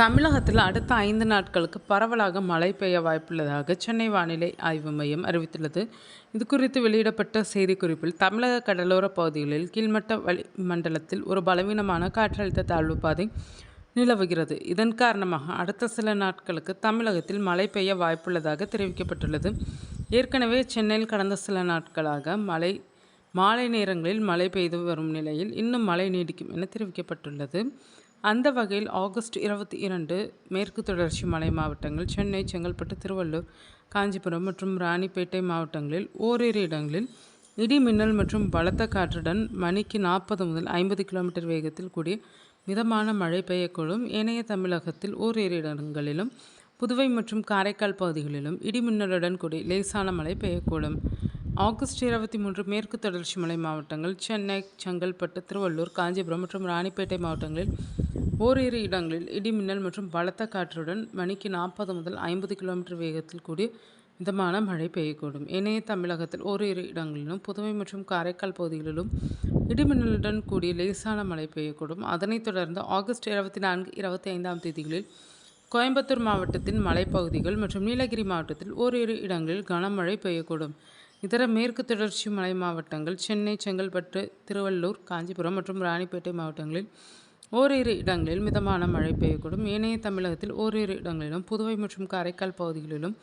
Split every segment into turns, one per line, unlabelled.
தமிழகத்தில் அடுத்த 5 நாட்களுக்கு பரவலாக மழை பெய்ய வாய்ப்புள்ளதாக சென்னை வானிலை ஆய்வு மையம் அறிவித்துள்ளது. இதுகுறித்து வெளியிடப்பட்ட செய்திக்குறிப்பில், தமிழக கடலோர பகுதிகளில் கீழ்மட்ட வளிமண்டலத்தில் ஒரு பலவீனமான காற்றழுத்த தாழ்வு பாதை நிலவுகிறது. இதன் காரணமாக அடுத்த சில நாட்களுக்கு தமிழகத்தில் மழை பெய்ய வாய்ப்புள்ளதாக தெரிவிக்கப்பட்டுள்ளது. ஏற்கனவே சென்னையில் கடந்த சில நாட்களாக மாலை நேரங்களில் மழை பெய்து வரும் நிலையில் இன்னும் மழை நீடிக்கும் என தெரிவிக்கப்பட்டுள்ளது. அந்த வகையில் ஆகஸ்ட் 22 மேற்கு தொடர்ச்சி மலை மாவட்டங்கள், சென்னை, செங்கல்பட்டு, திருவள்ளூர், காஞ்சிபுரம் மற்றும் ராணிப்பேட்டை மாவட்டங்களில் ஓரிரு இடங்களில் இடி மின்னல் மற்றும் பலத்த காற்றுடன் மணிக்கு 40 முதல் 50 கிலோமீட்டர் வேகத்தில் கூடிய மிதமான மழை பெய்யக்கூடும். ஏனைய தமிழகத்தில் ஓரிரு இடங்களிலும், புதுவை மற்றும் காரைக்கால் பகுதிகளிலும் இடி மின்னலுடன் கூடிய லேசான மழை பெய்யக்கூடும். ஆகஸ்ட் 23 மேற்கு தொடர்ச்சி மலை மாவட்டங்கள், சென்னை, செங்கல்பட்டு, திருவள்ளூர், காஞ்சிபுரம் மற்றும் ராணிப்பேட்டை மாவட்டங்களில் ஓரிரு இடங்களில் இடி மின்னல் மற்றும் பலத்த காற்றுடன் மணிக்கு 40 முதல் 50 கிலோமீட்டர் வேகத்தில் கூடிய மிதமான மழை பெய்யக்கூடும். ஏனைய தமிழகத்தில் ஓரிரு இடங்களிலும், புதுவை மற்றும் காரைக்கால் பகுதிகளிலும் இடிமின்னலுடன் கூடிய லேசான மழை பெய்யக்கூடும். அதனைத் தொடர்ந்து ஆகஸ்ட் 24, 25ஆம் தேதிகளில் கோயம்புத்தூர் மாவட்டத்தின் மலைப்பகுதிகள் மற்றும் நீலகிரி மாவட்டத்தில் ஓரிரு இடங்களில் கனமழை பெய்யக்கூடும். இதர மேற்கு தொடர்ச்சி மலை மாவட்டங்கள், சென்னை, செங்கல்பட்டு, திருவள்ளூர், காஞ்சிபுரம் மற்றும் ராணிப்பேட்டை மாவட்டங்களில் ஓரிரு இடங்களில் மிதமான மழை பெய்யக்கூடும். ஏனைய தமிழகத்தில் ஓரிரு இடங்களிலும், புதுவை மற்றும் காரைக்கால் பகுதிகளிலும்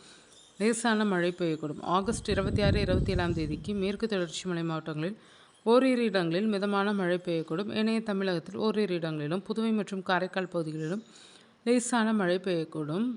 லேசான மழை பெய்யக்கூடும். ஆகஸ்ட் 26, 27ஆம் தேதிக்கு மேற்கு தொடர்ச்சி மலை மாவட்டங்களில் ஓரிரு இடங்களில் மிதமான மழை பெய்யக்கூடும். ஏனைய தமிழகத்தில் ஓரிரு இடங்களிலும், புதுவை மற்றும் காரைக்கால் பகுதிகளிலும் லேசான மழை பெய்யக்கூடும்.